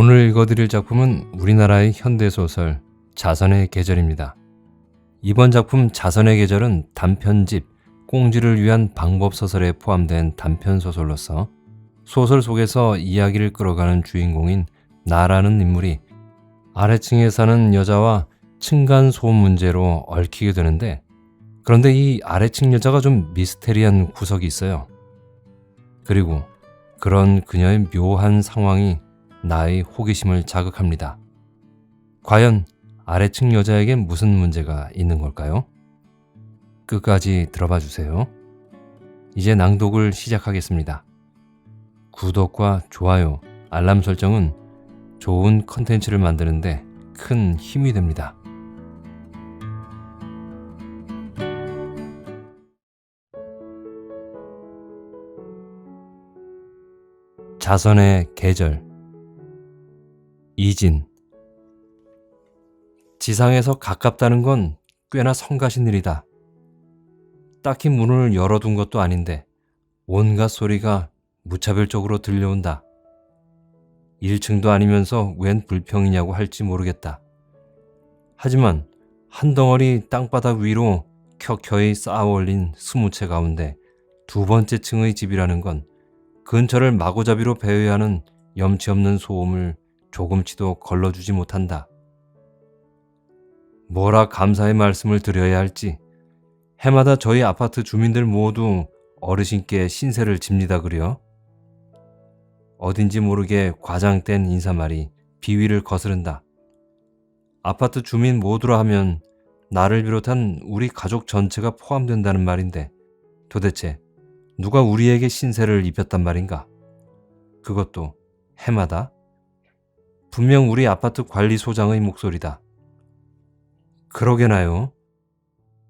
오늘 읽어드릴 작품은 우리나라의 현대소설 자선의 계절입니다. 이번 작품 자선의 계절은 단편집 꽁지를 위한 방법소설에 포함된 단편소설로서 소설 속에서 이야기를 끌어가는 주인공인 나라는 인물이 아래층에 사는 여자와 층간소음 문제로 얽히게 되는데, 그런데 이 아래층 여자가 좀 미스테리한 구석이 있어요. 그리고 그런 그녀의 묘한 상황이 나의 호기심을 자극합니다. 과연 아래층 여자에겐 무슨 문제가 있는 걸까요? 끝까지 들어봐 주세요. 이제 낭독을 시작하겠습니다. 구독과 좋아요, 알람 설정은 좋은 컨텐츠를 만드는데 큰 힘이 됩니다. 자선의 계절. 이진. 지상에서 가깝다는 건 꽤나 성가신 일이다. 딱히 문을 열어둔 것도 아닌데 온갖 소리가 무차별적으로 들려온다. 1층도 아니면서 웬 불평이냐고 할지 모르겠다. 하지만 한 덩어리 땅바닥 위로 켜켜이 쌓아 올린 20채 가운데 두 번째 층의 집이라는 건 근처를 마구잡이로 배회하는 염치 없는 소음을 조금치도 걸러주지 못한다. 뭐라 감사의 말씀을 드려야 할지. 해마다 저희 아파트 주민들 모두 어르신께 신세를 집니다 그려. 어딘지 모르게 과장된 인사말이 비위를 거스른다. 아파트 주민 모두라 하면 나를 비롯한 우리 가족 전체가 포함된다는 말인데, 도대체 누가 우리에게 신세를 입혔단 말인가? 그것도 해마다? 분명 우리 아파트 관리소장의 목소리다. 그러게나요.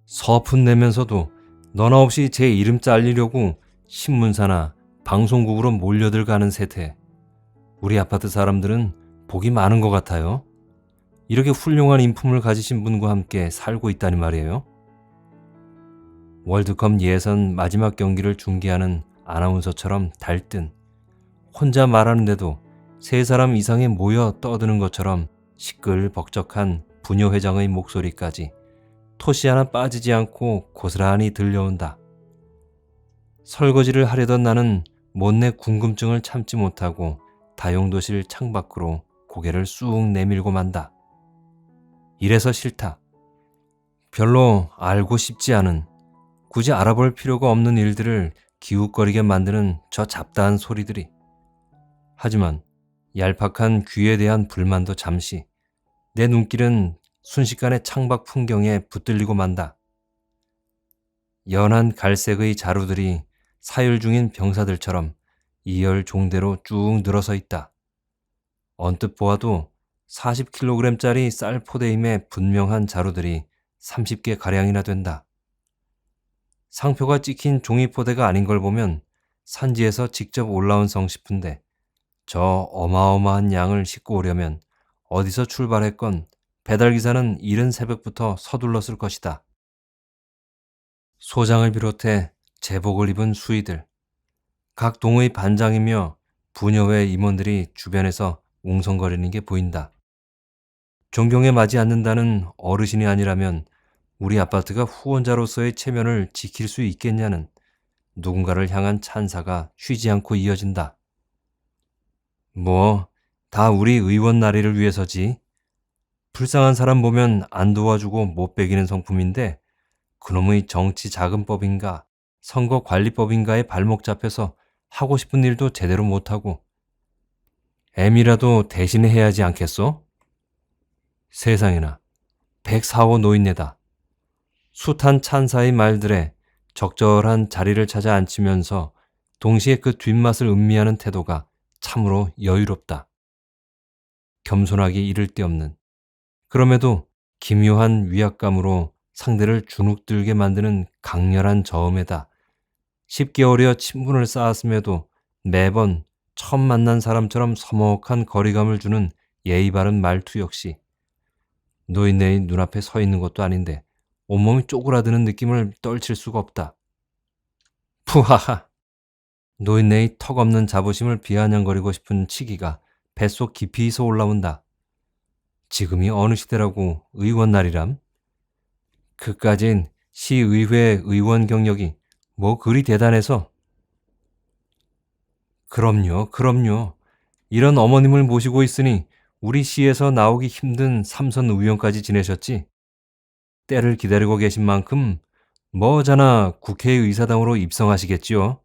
서푼 내면서도 너나 없이 제 이름 잘리려고 신문사나 방송국으로 몰려들 가는 세태. 우리 아파트 사람들은 복이 많은 것 같아요. 이렇게 훌륭한 인품을 가지신 분과 함께 살고 있다니 말이에요. 월드컵 예선 마지막 경기를 중계하는 아나운서처럼 달뜬, 혼자 말하는데도 3사람 이상이 모여 떠드는 것처럼 시끌벅적한 부녀회장의 목소리까지 토시 하나 빠지지 않고 고스란히 들려온다. 설거지를 하려던 나는 못내 궁금증을 참지 못하고 다용도실 창밖으로 고개를 쑥 내밀고 만다. 이래서 싫다. 별로 알고 싶지 않은, 굳이 알아볼 필요가 없는 일들을 기웃거리게 만드는 저 잡다한 소리들이. 하지만 얄팍한 귀에 대한 불만도 잠시, 내 눈길은 순식간에 창밖 풍경에 붙들리고 만다. 연한 갈색의 자루들이 사열 중인 병사들처럼 이열 종대로 쭉 늘어서 있다. 언뜻 보아도 40kg짜리 쌀 포대임에 분명한 자루들이 30개가량이나 된다. 상표가 찍힌 종이 포대가 아닌 걸 보면 산지에서 직접 올라온 성 싶은데, 저 어마어마한 양을 싣고 오려면 어디서 출발했건 배달기사는 이른 새벽부터 서둘렀을 것이다. 소장을 비롯해 제복을 입은 수의들, 각 동의 반장이며 부녀회 임원들이 주변에서 웅성거리는 게 보인다. 존경에 맞지 않는다는 어르신이 아니라면 우리 아파트가 후원자로서의 체면을 지킬 수 있겠냐는 누군가를 향한 찬사가 쉬지 않고 이어진다. 뭐, 다 우리 의원 나리를 위해서지. 불쌍한 사람 보면 안 도와주고 못 베기는 성품인데, 그놈의 정치자금법인가 선거관리법인가에 발목 잡혀서 하고 싶은 일도 제대로 못하고 애미라도 대신에 해야지 않겠소? 세상에나, 104호 노인네다. 숱한 찬사의 말들에 적절한 자리를 찾아 앉히면서 동시에 그 뒷맛을 음미하는 태도가 참으로 여유롭다. 겸손하기 이를 데 없는, 그럼에도 기묘한 위압감으로 상대를 주눅들게 만드는 강렬한 저음에다 쉽게 어려 친분을 쌓았음에도 매번 처음 만난 사람처럼 서먹한 거리감을 주는 예의 바른 말투 역시 노인네의 눈앞에 서 있는 것도 아닌데 온몸이 쪼그라드는 느낌을 떨칠 수가 없다. 푸하하. 노인네의 턱없는 자부심을 비아냥거리고 싶은 치기가 뱃속 깊이서 올라온다. 지금이 어느 시대라고 의원 날이람? 그까진 시의회 의원 경력이 뭐 그리 대단해서. 그럼요, 그럼요. 이런 어머님을 모시고 있으니 우리 시에서 나오기 힘든 삼선 의원까지 지내셨지. 때를 기다리고 계신 만큼 머잖아 국회의사당으로 입성하시겠지요.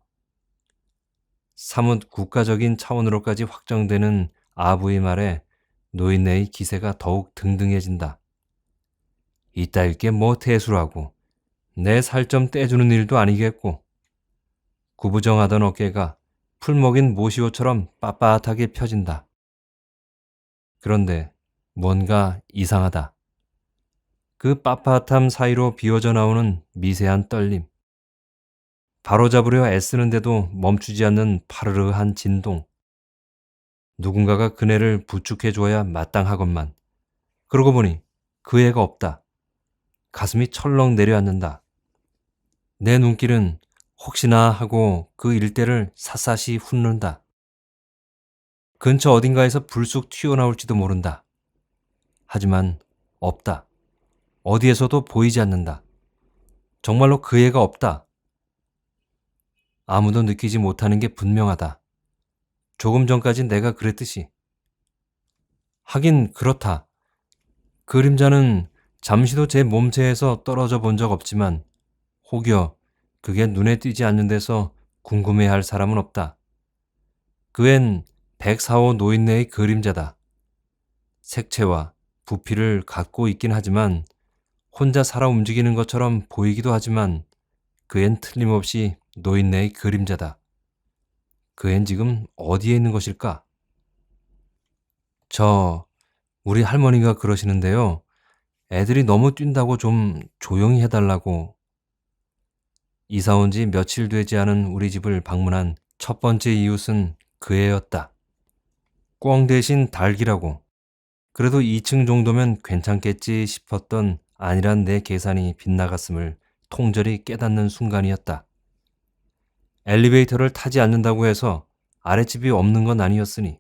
사뭇 국가적인 차원으로까지 확정되는 아부의 말에 노인네의 기세가 더욱 등등해진다. 이따위 게 뭐 태수라고 내 살 좀 떼주는 일도 아니겠고. 구부정하던 어깨가 풀먹인 모시옷처럼 빳빳하게 펴진다. 그런데 뭔가 이상하다. 그 빳빳함 사이로 비어져 나오는 미세한 떨림. 바로잡으려 애쓰는데도 멈추지 않는 파르르한 진동. 누군가가 그네를 부축해줘야 마땅하건만. 그러고 보니 그 애가 없다. 가슴이 철렁 내려앉는다. 내 눈길은 혹시나 하고 그 일대를 샅샅이 훑는다. 근처 어딘가에서 불쑥 튀어나올지도 모른다. 하지만 없다. 어디에서도 보이지 않는다. 정말로 그 애가 없다. 아무도 느끼지 못하는 게 분명하다. 조금 전까진 내가 그랬듯이. 하긴 그렇다. 그림자는 잠시도 제 몸체에서 떨어져 본 적 없지만 혹여 그게 눈에 띄지 않는 데서 궁금해할 사람은 없다. 그엔 104호 노인네의 그림자다. 색채와 부피를 갖고 있긴 하지만 혼자 살아 움직이는 것처럼 보이기도 하지만 그엔 틀림없이 노인네의 그림자다. 그엔 지금 어디에 있는 것일까? 우리 할머니가 그러시는데요. 애들이 너무 뛴다고 좀 조용히 해달라고. 이사 온 지 며칠 되지 않은 우리 집을 방문한 첫 번째 이웃은 그 애였다. 꿩 대신 닭이라고. 그래도 2층 정도면 괜찮겠지 싶었던 아니란 내 계산이 빗나갔음을 통절히 깨닫는 순간이었다. 엘리베이터를 타지 않는다고 해서 아랫집이 없는 건 아니었으니.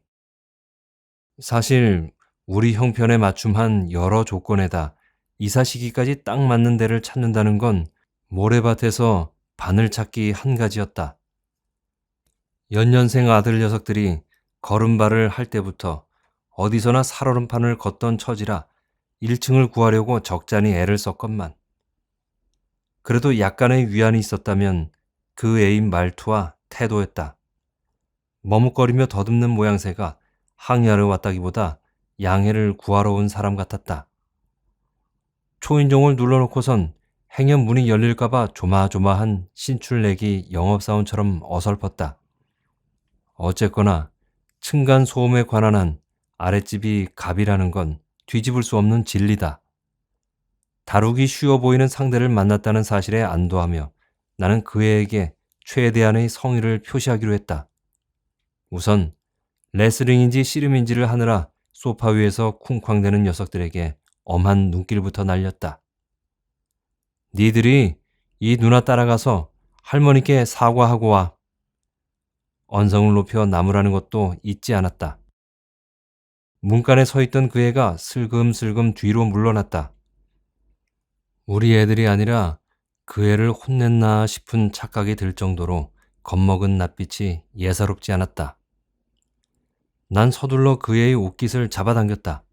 사실 우리 형편에 맞춤한 여러 조건에다 이사 시기까지 딱 맞는 데를 찾는다는 건 모래밭에서 바늘 찾기 한 가지였다. 연년생 아들 녀석들이 걸음발을 할 때부터 어디서나 살얼음판을 걷던 처지라 1층을 구하려고 적잖이 애를 썼건만. 그래도 약간의 위안이 있었다면 그 애인 말투와 태도였다. 머뭇거리며 더듬는 모양새가 항의하러 왔다기보다 양해를 구하러 온 사람 같았다. 초인종을 눌러놓고선 행여 문이 열릴까봐 조마조마한 신출내기 영업사원처럼 어설펐다. 어쨌거나 층간 소음에 관한 한 아랫집이 갑이라는 건 뒤집을 수 없는 진리다. 다루기 쉬워 보이는 상대를 만났다는 사실에 안도하며 나는 그 애에게 최대한의 성의를 표시하기로 했다. 우선 레슬링인지 씨름인지를 하느라 소파 위에서 쿵쾅대는 녀석들에게 엄한 눈길부터 날렸다. 니들이 이 누나 따라가서 할머니께 사과하고 와. 언성을 높여 나무라는 것도 잊지 않았다. 문간에 서 있던 그 애가 슬금슬금 뒤로 물러났다. 우리 애들이 아니라 그 애를 혼냈나 싶은 착각이 들 정도로 겁먹은 낯빛이 예사롭지 않았다. 난 서둘러 그 애의 옷깃을 잡아당겼다.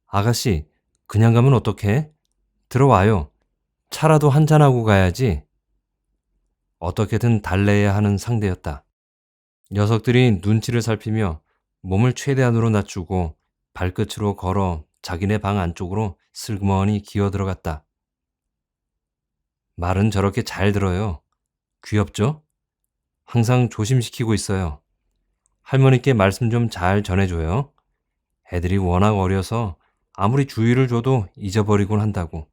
아가씨, 그냥 가면 어떡해? 들어와요. 차라도 한잔하고 가야지. 어떻게든 달래야 하는 상대였다. 녀석들이 눈치를 살피며 몸을 최대한으로 낮추고 발끝으로 걸어 자기네 방 안쪽으로 슬그머니 기어들어갔다. 말은 저렇게 잘 들어요. 귀엽죠? 항상 조심시키고 있어요. 할머니께 말씀 좀 잘 전해줘요. 애들이 워낙 어려서 아무리 주의를 줘도 잊어버리곤 한다고.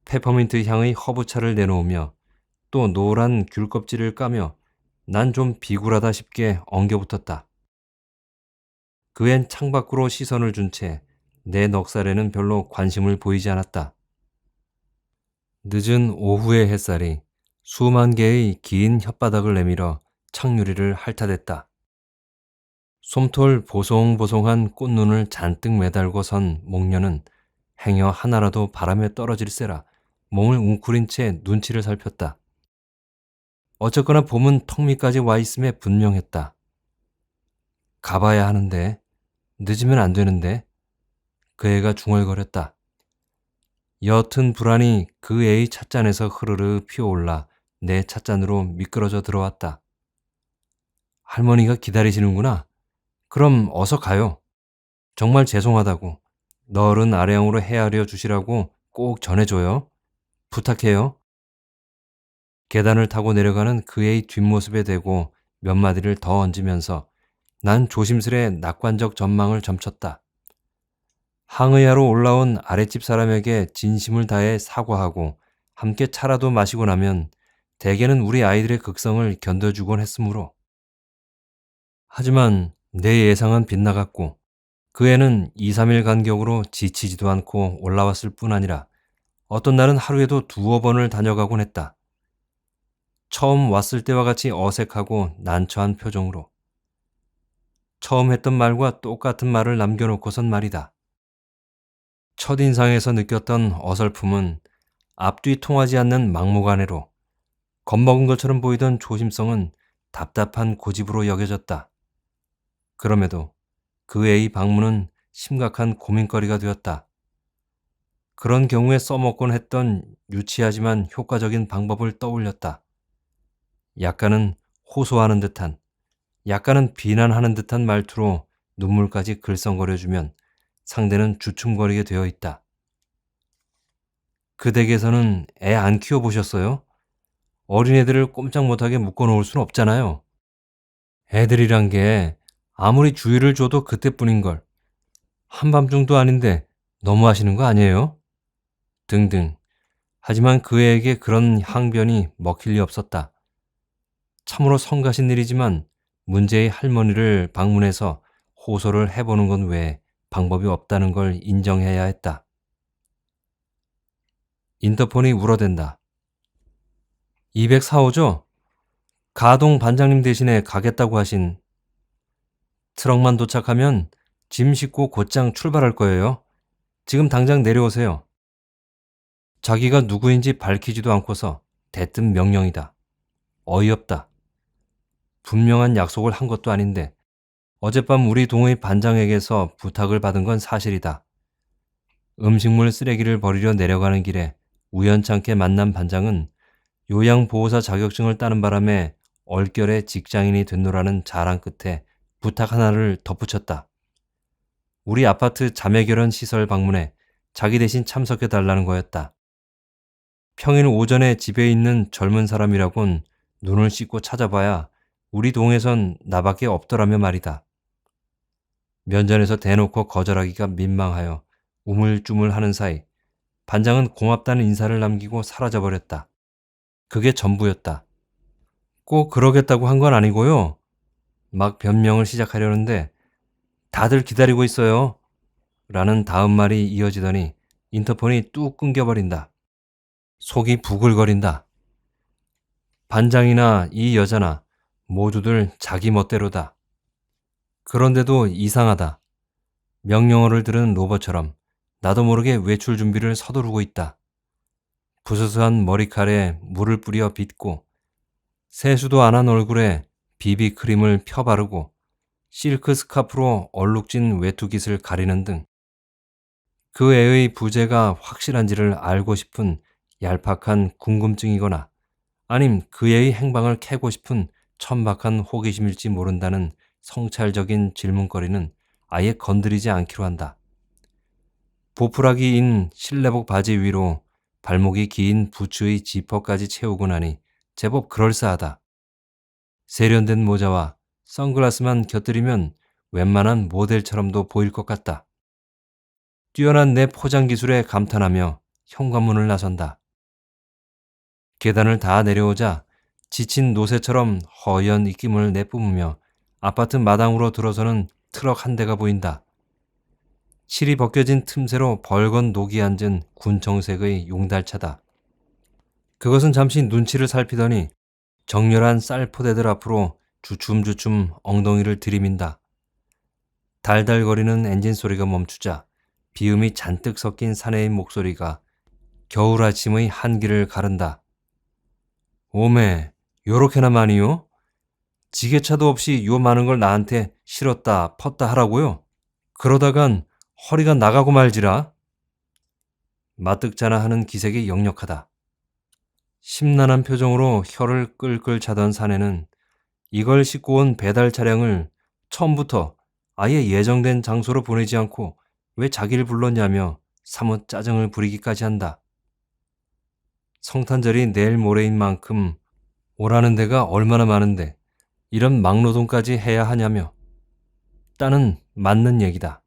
페퍼민트 향의 허브차를 내놓으며 또 노란 귤 껍질을 까며 난 좀 비굴하다 싶게 엉겨붙었다. 그앤 창밖으로 시선을 준 채 내 넉살에는 별로 관심을 보이지 않았다. 늦은 오후의 햇살이 수만 개의 긴 혓바닥을 내밀어 창유리를 핥아댔다. 솜털 보송보송한 꽃눈을 잔뜩 매달고 선 목녀는 행여 하나라도 바람에 떨어질세라 몸을 웅크린 채 눈치를 살폈다. 어쨌거나 봄은 턱 밑까지 와 있음에 분명했다. 가봐야 하는데, 늦으면 안 되는데. 그 애가 중얼거렸다. 옅은 불안이 그 애의 찻잔에서 흐르르 피어올라 내 찻잔으로 미끄러져 들어왔다. 할머니가 기다리시는구나. 그럼 어서 가요. 정말 죄송하다고. 너른 아래양으로 헤아려 주시라고 꼭 전해줘요. 부탁해요. 계단을 타고 내려가는 그의 뒷모습에 대고 몇 마디를 더 얹으면서 난 조심스레 낙관적 전망을 점쳤다. 항의하러 올라온 아랫집 사람에게 진심을 다해 사과하고 함께 차라도 마시고 나면 대개는 우리 아이들의 극성을 견뎌주곤 했으므로. 하지만 내 예상은 빗나갔고 그 애는 2, 3일 간격으로 지치지도 않고 올라왔을 뿐 아니라 어떤 날은 하루에도 두어 번을 다녀가곤 했다. 처음 왔을 때와 같이 어색하고 난처한 표정으로. 처음 했던 말과 똑같은 말을 남겨놓고선 말이다. 첫인상에서 느꼈던 어설픔은 앞뒤 통하지 않는 막무가내로, 겁먹은 것처럼 보이던 조심성은 답답한 고집으로 여겨졌다. 그럼에도 그 애의 방문은 심각한 고민거리가 되었다. 그런 경우에 써먹곤 했던 유치하지만 효과적인 방법을 떠올렸다. 약간은 호소하는 듯한, 약간은 비난하는 듯한 말투로 눈물까지 글썽거려주면 상대는 주춤거리게 되어 있다. 그 댁에서는 애 안 키워보셨어요? 어린애들을 꼼짝 못하게 묶어놓을 순 없잖아요. 애들이란 게 아무리 주의를 줘도 그때뿐인걸. 한밤중도 아닌데 너무하시는 거 아니에요? 등등. 하지만 그 애에게 그런 항변이 먹힐 리 없었다. 참으로 성가신 일이지만 문제의 할머니를 방문해서 호소를 해보는 것 외에 방법이 없다는 걸 인정해야 했다. 인터폰이 울어댄다. 204호죠? 가동 반장님 대신에 가겠다고 하신. 트럭만 도착하면 짐 싣고 곧장 출발할 거예요. 지금 당장 내려오세요. 자기가 누구인지 밝히지도 않고서 대뜸 명령이다. 어이없다. 분명한 약속을 한 것도 아닌데 어젯밤 우리 동의 반장에게서 부탁을 받은 건 사실이다. 음식물 쓰레기를 버리려 내려가는 길에 우연찮게 만난 반장은 요양보호사 자격증을 따는 바람에 얼결에 직장인이 됐노라는 자랑 끝에 부탁 하나를 덧붙였다. 우리 아파트 자매결혼 시설 방문에 자기 대신 참석해달라는 거였다. 평일 오전에 집에 있는 젊은 사람이라곤 눈을 씻고 찾아봐야 우리 동에선 나밖에 없더라며 말이다. 면전에서 대놓고 거절하기가 민망하여 우물쭈물하는 사이 반장은 고맙다는 인사를 남기고 사라져버렸다. 그게 전부였다. 꼭 그러겠다고 한 건 아니고요. 막 변명을 시작하려는데 다들 기다리고 있어요. 라는 다음 말이 이어지더니 인터폰이 뚝 끊겨버린다. 속이 부글거린다. 반장이나 이 여자나 모두들 자기 멋대로다. 그런데도 이상하다. 명령어를 들은 로봇처럼 나도 모르게 외출 준비를 서두르고 있다. 부스스한 머리칼에 물을 뿌려 빗고 세수도 안 한 얼굴에 비비크림을 펴바르고 실크 스카프로 얼룩진 외투깃을 가리는 등 그 애의 부재가 확실한지를 알고 싶은 얄팍한 궁금증이거나 아님 그 애의 행방을 캐고 싶은 천박한 호기심일지 모른다는 성찰적인 질문거리는 아예 건드리지 않기로 한다. 보풀하기 인 실내복 바지 위로 발목이 긴 부츠의 지퍼까지 채우고 나니 제법 그럴싸하다. 세련된 모자와 선글라스만 곁들이면 웬만한 모델처럼도 보일 것 같다. 뛰어난 내 포장 기술에 감탄하며 현관문을 나선다. 계단을 다 내려오자 지친 노새처럼 허연 입김을 내뿜으며 아파트 마당으로 들어서는 트럭 한 대가 보인다. 칠이 벗겨진 틈새로 벌건 녹이 앉은 군청색의 용달차다. 그것은 잠시 눈치를 살피더니 정렬한 쌀포대들 앞으로 주춤주춤 엉덩이를 들이민다. 달달거리는 엔진 소리가 멈추자 비음이 잔뜩 섞인 사내의 목소리가 겨울 아침의 한기를 가른다. 오메, 요렇게나 많이요? 지게차도 없이 요 많은 걸 나한테 실었다 펐다 하라고요? 그러다간 허리가 나가고 말지라. 마뜩자나 하는 기색이 역력하다. 심란한 표정으로 혀를 끌끌 차던 사내는 이걸 싣고 온 배달 차량을 처음부터 아예 예정된 장소로 보내지 않고 왜 자기를 불렀냐며 사뭇 짜증을 부리기까지 한다. 성탄절이 내일 모레인 만큼 오라는 데가 얼마나 많은데 이런 막노동까지 해야 하냐며. 따는 맞는 얘기다.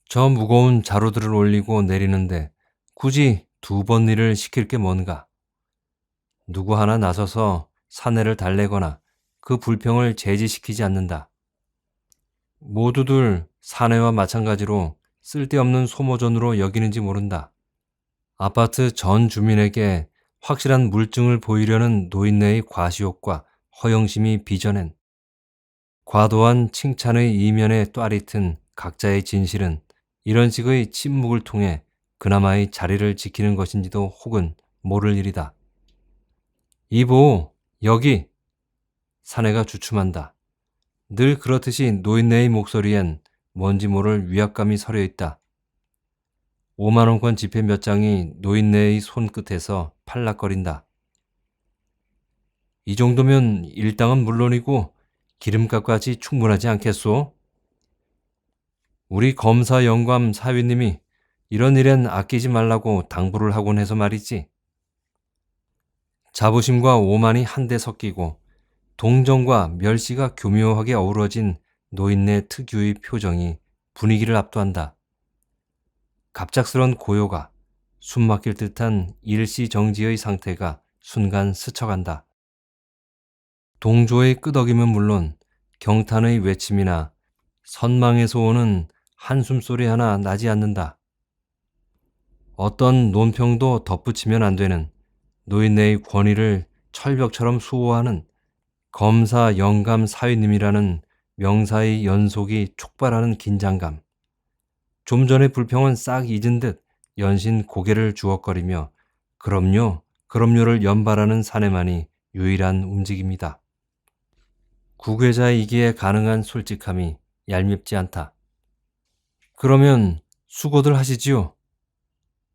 저 무거운 자루들을 올리고 내리는데 굳이 2번 일을 시킬 게 뭔가. 누구 하나 나서서 사내를 달래거나 그 불평을 제지시키지 않는다. 모두들 사내와 마찬가지로 쓸데없는 소모전으로 여기는지 모른다. 아파트 전 주민에게 확실한 물증을 보이려는 노인네의 과시욕과 허영심이 빚어낸 과도한 칭찬의 이면에 또아릿은 각자의 진실은 이런 식의 침묵을 통해 그나마의 자리를 지키는 것인지도 혹은 모를 일이다. 이보, 여기! 사내가 주춤한다. 늘 그렇듯이 노인네의 목소리엔 뭔지 모를 위압감이 서려 있다. 5만원권 지폐 몇 장이 노인네의 손끝에서 팔락거린다. 이 정도면 일당은 물론이고 기름값까지 충분하지 않겠소? 우리 검사 영감 사위님이 이런 일엔 아끼지 말라고 당부를 하곤 해서 말이지. 자부심과 오만이 한데 섞이고 동정과 멸시가 교묘하게 어우러진 노인네 특유의 표정이 분위기를 압도한다. 갑작스런 고요가 숨막힐 듯한 일시정지의 상태가 순간 스쳐간다. 동조의 끄덕임은 물론 경탄의 외침이나 선망에서 오는 한숨소리 하나 나지 않는다. 어떤 논평도 덧붙이면 안 되는 노인네의 권위를 철벽처럼 수호하는 검사 영감 사위님이라는 명사의 연속이 촉발하는 긴장감. 좀 전의 불평은 싹 잊은 듯 연신 고개를 주걱거리며 그럼요, 그럼요를 연발하는 사내만이 유일한 움직임이다. 구괴자이기에 가능한 솔직함이 얄밉지 않다. 그러면 수고들 하시지요.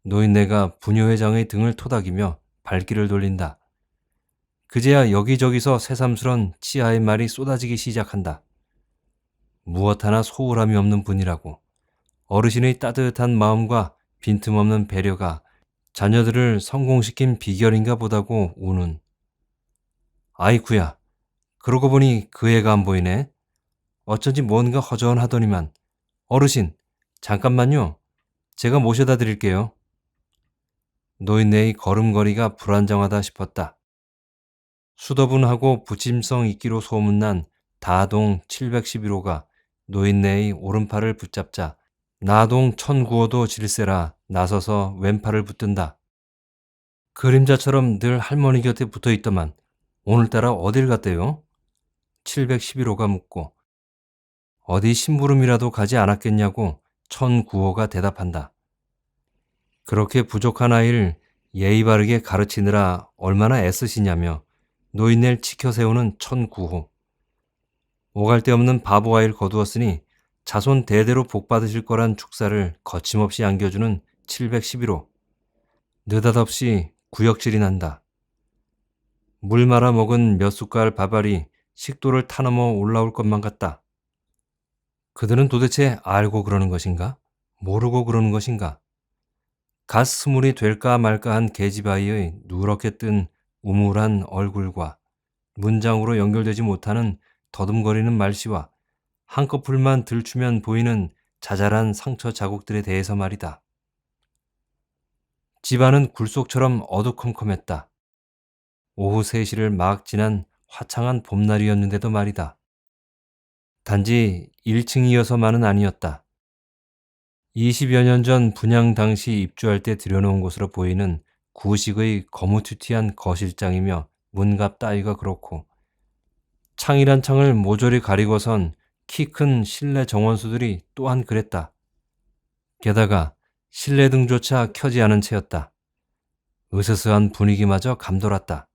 노인네가 부녀회장의 등을 토닥이며 발길을 돌린다. 그제야 여기저기서 새삼스런 치아의 말이 쏟아지기 시작한다. 무엇 하나 소홀함이 없는 분이라고. 어르신의 따뜻한 마음과 빈틈없는 배려가 자녀들을 성공시킨 비결인가 보다고 우는. 아이쿠야, 그러고 보니 그 애가 안 보이네. 어쩐지 뭔가 허전하더니만. 어르신, 잠깐만요. 제가 모셔다 드릴게요. 노인네의 걸음걸이가 불안정하다 싶었다. 수더분하고 부침성 있기로 소문난 다동 711호가 노인네의 오른팔을 붙잡자 나동 1009호도 질세라 나서서 왼팔을 붙든다. 그림자처럼 늘 할머니 곁에 붙어있더만 오늘따라 어딜 갔대요? 711호가 묻고 어디 심부름이라도 가지 않았겠냐고 1009호가 대답한다. 그렇게 부족한 아이를 예의 바르게 가르치느라 얼마나 애쓰시냐며 노인네를 치켜 세우는 1009호. 오갈 데 없는 바보 아이를 거두었으니 자손 대대로 복받으실 거란 축사를 거침없이 안겨주는 711호. 느닷없이 구역질이 난다. 물 말아 먹은 몇 숟갈 밥알이 식도를 타넘어 올라올 것만 같다. 그들은 도대체 알고 그러는 것인가? 모르고 그러는 것인가? 갓 스물이 될까 말까한 계집아이의 누렇게 뜬 우물한 얼굴과 문장으로 연결되지 못하는 더듬거리는 말씨와 한꺼풀만 들추면 보이는 자잘한 상처 자국들에 대해서 말이다. 집안은 굴속처럼 어두컴컴했다. 오후 3시를 막 지난 화창한 봄날이었는데도 말이다. 단지 1층이어서만은 아니었다. 20여 년 전 분양 당시 입주할 때 들여놓은 곳으로 보이는 구식의 거무튀튀한 거실장이며 문갑 따위가 그렇고 창이란 창을 모조리 가리고선 키 큰 실내 정원수들이 또한 그랬다. 게다가 실내 등조차 켜지 않은 채였다. 으스스한 분위기마저 감돌았다.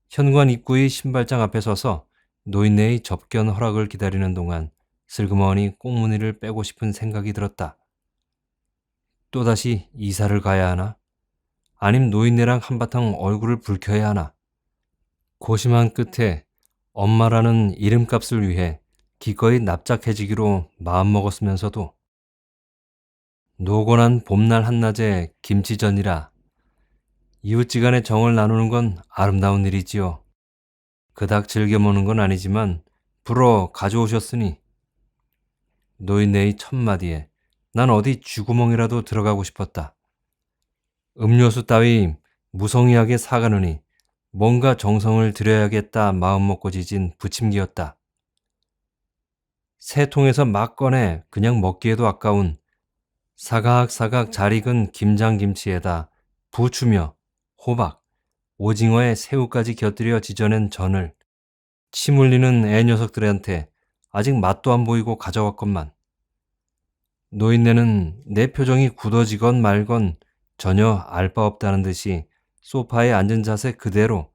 현관 입구의 신발장 앞에 서서 노인네의 접견 허락을 기다리는 동안 슬그머니 꽁무니를 빼고 싶은 생각이 들었다. 또다시 이사를 가야 하나? 아님 노인네랑 한바탕 얼굴을 붉혀야 하나? 고심한 끝에 엄마라는 이름값을 위해 기꺼이 납작해지기로 마음먹었으면서도 노곤한 봄날 한낮에 김치전이라 이웃지간의 정을 나누는 건 아름다운 일이지요. 그닥 즐겨 먹는 건 아니지만 불어 가져오셨으니. 노인네의 첫마디에 난 어디 쥐구멍이라도 들어가고 싶었다. 음료수 따위 무성의하게 사가느니 뭔가 정성을 들여야겠다 마음먹고 지진 부침기였다. 새 통에서 막 꺼내 그냥 먹기에도 아까운 사각사각 잘 익은 김장김치에다 부추며 호박, 오징어에 새우까지 곁들여 지져낸 전을 침 흘리는 애 녀석들한테 아직 맛도 안 보이고 가져왔건만. 노인네는 내 표정이 굳어지건 말건 전혀 알 바 없다는 듯이 소파에 앉은 자세 그대로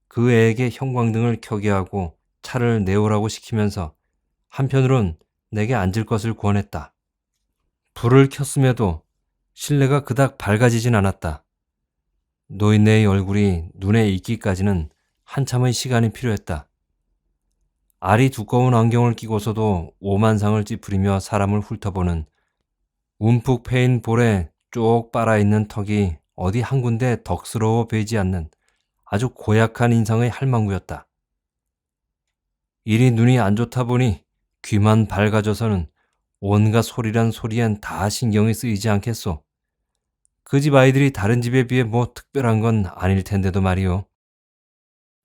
그 애에게 형광등을 켜게 하고 차를 내오라고 시키면서 한편으론 내게 앉을 것을 권했다. 불을 켰음에도 실내가 그닥 밝아지진 않았다. 노인네의 얼굴이 눈에 익기까지는 한참의 시간이 필요했다. 알이 두꺼운 안경을 끼고서도 오만상을 찌푸리며 사람을 훑어보는 움푹 패인 볼에 쭉 빨아있는 턱이 어디 한 군데 덕스러워 보이지 않는 아주 고약한 인상의 할망구였다. 이리 눈이 안 좋다 보니 귀만 밝아져서는 온갖 소리란 소리엔 다 신경이 쓰이지 않겠소. 그 집 아이들이 다른 집에 비해 뭐 특별한 건 아닐 텐데도 말이오.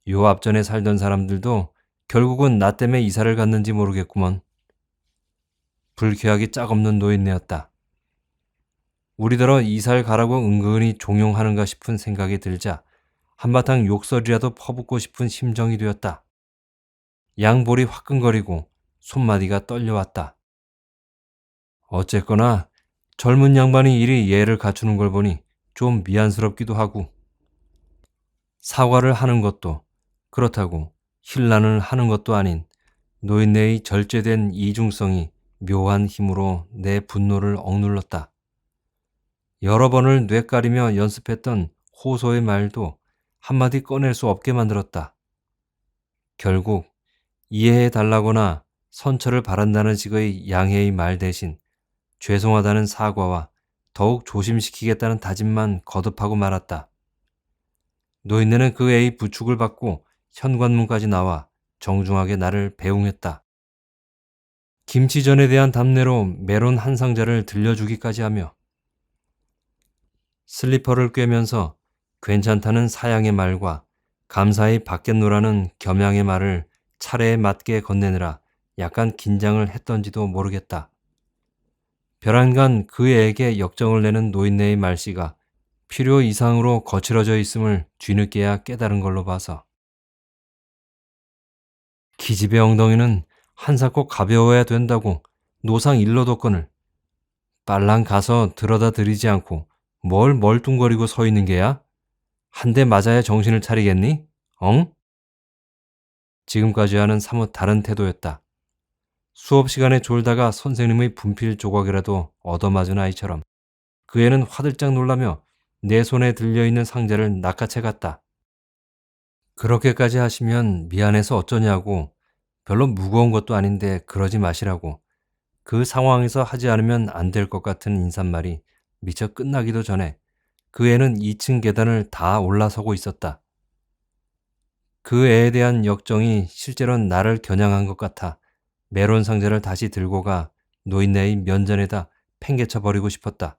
요 앞전에 살던 사람들도 결국은 나 때문에 이사를 갔는지 모르겠구먼. 불쾌하기 짝없는 노인네였다. 우리더러 이사를 가라고 은근히 종용하는가 싶은 생각이 들자 한바탕 욕설이라도 퍼붓고 싶은 심정이 되었다. 양볼이 화끈거리고 손마디가 떨려왔다. 어쨌거나 젊은 양반이 이리 예를 갖추는 걸 보니 좀 미안스럽기도 하고 사과를 하는 것도 그렇다고 힐난을 하는 것도 아닌 노인네의 절제된 이중성이 묘한 힘으로 내 분노를 억눌렀다. 여러 번을 뇌까리며 연습했던 호소의 말도 한마디 꺼낼 수 없게 만들었다. 결국 이해해달라거나 선처를 바란다는 식의 양해의 말 대신 죄송하다는 사과와 더욱 조심시키겠다는 다짐만 거듭하고 말았다. 노인네는 그 애의 부축을 받고 현관문까지 나와 정중하게 나를 배웅했다. 김치전에 대한 답례로 메론 한 상자를 들려주기까지 하며 슬리퍼를 꿰면서 괜찮다는 사양의 말과 감사히 받겠노라는 겸양의 말을 차례에 맞게 건네느라 약간 긴장을 했던지도 모르겠다. 벼랑간 그 애에게 역정을 내는 노인네의 말씨가 필요 이상으로 거칠어져 있음을 뒤늦게야 깨달은 걸로 봐서 기집애 엉덩이는 한사코 가벼워야 된다고 노상 일러뒀거늘 빨랑 가서 들어다 드리지 않고 뭘 멀뚱거리고 서 있는 게야? 한 대 맞아야 정신을 차리겠니? 엉? 지금까지와는 사뭇 다른 태도였다. 수업 시간에 졸다가 선생님의 분필 조각이라도 얻어맞은 아이처럼 그 애는 화들짝 놀라며 내 손에 들려있는 상자를 낚아채 갔다. 그렇게까지 하시면 미안해서 어쩌냐고, 별로 무거운 것도 아닌데 그러지 마시라고, 그 상황에서 하지 않으면 안 될 것 같은 인사말이 미처 끝나기도 전에 그 애는 2층 계단을 다 올라서고 있었다. 그 애에 대한 역정이 실제로는 나를 겨냥한 것 같아 메론 상자를 다시 들고 가 노인네의 면전에다 팽개쳐 버리고 싶었다.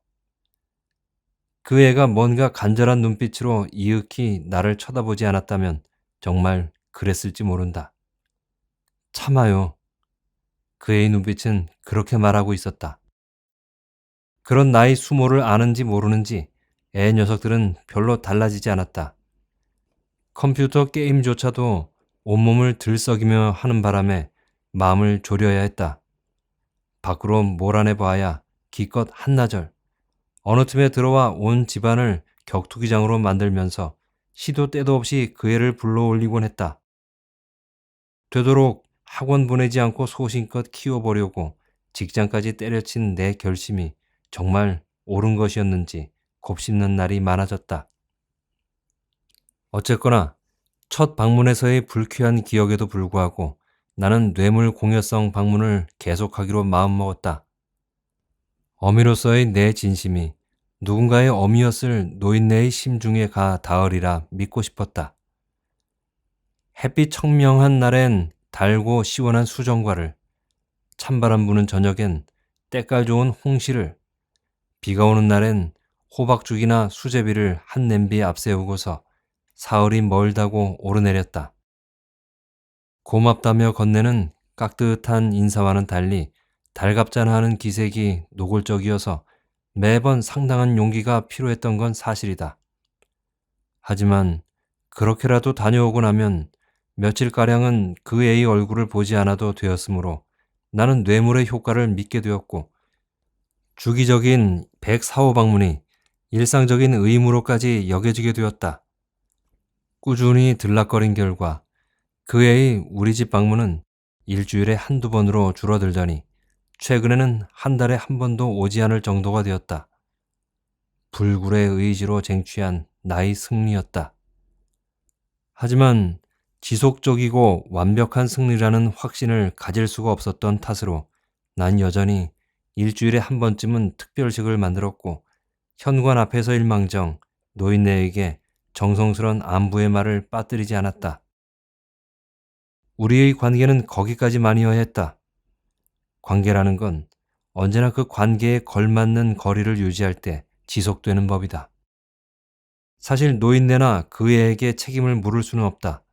그 애가 뭔가 간절한 눈빛으로 이윽히 나를 쳐다보지 않았다면 정말 그랬을지 모른다. 참아요. 그 애의 눈빛은 그렇게 말하고 있었다. 그런 나의 수모를 아는지 모르는지 애 녀석들은 별로 달라지지 않았다. 컴퓨터 게임조차도 온몸을 들썩이며 하는 바람에 마음을 졸여야 했다. 밖으로 몰아내봐야 기껏 한나절 어느 틈에 들어와 온 집안을 격투기장으로 만들면서 시도 때도 없이 그 애를 불러올리곤 했다. 되도록 학원 보내지 않고 소신껏 키워보려고 직장까지 때려친 내 결심이 정말 옳은 것이었는지 곱씹는 날이 많아졌다. 어쨌거나 첫 방문에서의 불쾌한 기억에도 불구하고 나는 뇌물 공여성 방문을 계속하기로 마음먹었다. 어미로서의 내 진심이 누군가의 어미였을 노인네의 심중에 가 닿으리라 믿고 싶었다. 햇빛 청명한 날엔 달고 시원한 수정과를, 찬바람 부는 저녁엔 때깔 좋은 홍시를, 비가 오는 날엔 호박죽이나 수제비를 한 냄비에 앞세우고서 사흘이 멀다고 오르내렸다. 고맙다며 건네는 깍듯한 인사와는 달리 달갑잖아하는 기색이 노골적이어서 매번 상당한 용기가 필요했던 건 사실이다. 하지만 그렇게라도 다녀오고 나면 며칠가량은 그 애의 얼굴을 보지 않아도 되었으므로 나는 뇌물의 효과를 믿게 되었고 주기적인 104호 방문이 일상적인 의무로까지 여겨지게 되었다. 꾸준히 들락거린 결과 그 애의 우리 집 방문은 일주일에 한두 번으로 줄어들더니 최근에는 한 달에 한 번도 오지 않을 정도가 되었다. 불굴의 의지로 쟁취한 나의 승리였다. 하지만 지속적이고 완벽한 승리라는 확신을 가질 수가 없었던 탓으로 난 여전히 일주일에 한 번쯤은 특별식을 만들었고 현관 앞에서 일망정 노인네에게 정성스런 안부의 말을 빠뜨리지 않았다. 우리의 관계는 거기까지만이어야 했다. 관계라는 건 언제나 그 관계에 걸맞는 거리를 유지할 때 지속되는 법이다. 사실 노인네나 그 애에게 책임을 물을 수는 없다.